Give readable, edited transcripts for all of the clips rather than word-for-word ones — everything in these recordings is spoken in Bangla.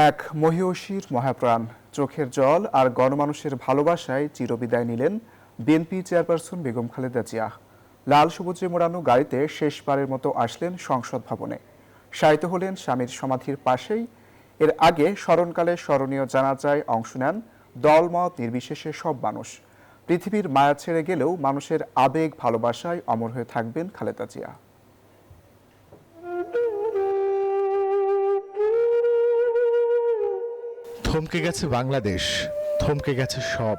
এক মহিষীর মহাপ্রাণ, চোখের জল আর গণমানুষের ভালোবাসায় চিরবিদায় নিলেন বিএনপি চেয়ারপারসন বেগম খালেদা জিয়া। লাল সবুজে মোড়ানো গাড়িতে শেষবারের মতো আসলেন সংসদ ভবনে। শায়িত হলেন স্বামীর সমাধির পাশেই। এর আগে স্মরণকালে স্মরণীয় জানাজায় অংশ নেন দলমত নির্বিশেষে সব মানুষ। পৃথিবীর মায়া ছেড়ে গেলেও মানুষের আবেগ ভালোবাসায় অমর হয়ে থাকবেন খালেদা জিয়া। থমকে গেছে বাংলাদেশ, থমকে গেছে সব।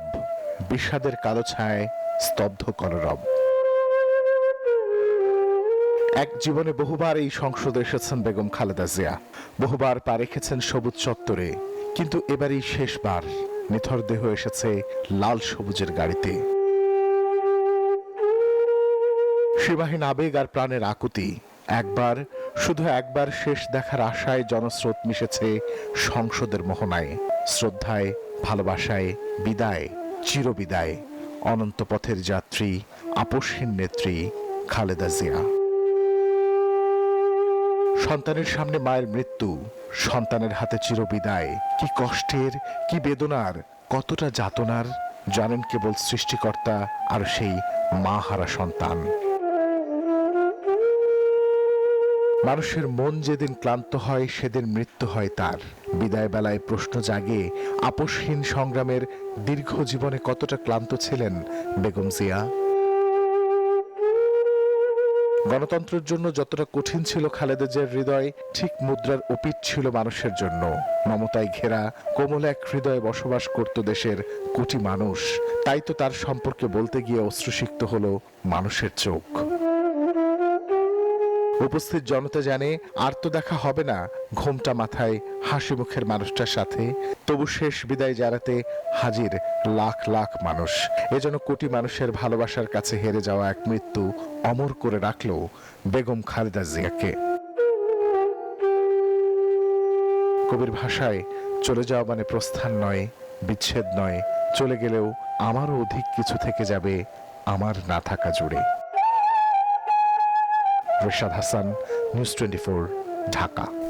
বিষাদের কালো ছায়, স্তব্ধ কলরব। এক জীবনে বহুবার এই সংসদে এসেছেন বেগম খালেদা জিয়া, বহুবার পা রেখেছেন সবুজ চত্বরে, কিন্তু এবারই শেষবার নিথর দেহ এসেছে লাল সবুজের গাড়িতে। সীমাহীন আবেগ আর প্রাণের আকুতি। একবার, শুধু একবার শেষ দেখার আশায় জনস্রোত মিশেছে সংসদের মোহনায়। শ্রদ্ধায়, ভালোবাসায়, বিদায়, চিরবিদায়। অনন্ত পথের যাত্রী, আপসহীন নেত্রী খালেদা জিয়া। সন্তানের সামনে মায়ের মৃত্যু, সন্তানের হাতে চিরবিদায়। কি কষ্টের, কি বেদনার, কতটা যাতনার জানেন কেবল সৃষ্টিকর্তা আর সেই মা হারা সন্তান। মানুষের মন যেদিন ক্লান্ত হয় সেদিন মৃত্যু হয় তার। বিদায় বেলায় প্রশ্ন জাগে, আপসহীন সংগ্রামের দীর্ঘ জীবনে কতটা ক্লান্ত ছিলেন বেগম জিয়া। গণতন্ত্রের জন্য যতটা কঠিন ছিল খালেদা জিয়ার হৃদয়, ঠিক মুদ্রার অপিট ছিল মানুষের জন্য। মমতায় ঘেরা কোমল এক হৃদয়ে বসবাস করত দেশের কোটি মানুষ। তাই তো তার সম্পর্কে বলতে গিয়ে অশ্রুসিক্ত হলো মানুষের চোখ। উপস্থিত জনতা জানে আর তো দেখা হবে না ঘোমটা মাথায় হাসি মুখের মানুষটার সাথে। তবু শেষ বিদায় জানাতে হাজির লাখ লাখ মানুষ। এজন্য কোটি মানুষের ভালোবাসার কাছে হেরে যাওয়া এক মৃত্যু অমর করে রাখল বেগম খালেদা জিয়াকে। কবির ভাষায় চলে যাওয়া মানে প্রস্থান নয়, বিচ্ছেদ নয়। চলে গেলেও আমারও অধিক কিছু থেকে যাবে আমার না থাকা জুড়ে। রিশাদ হাসান, নিউজ 24, ঢাকা।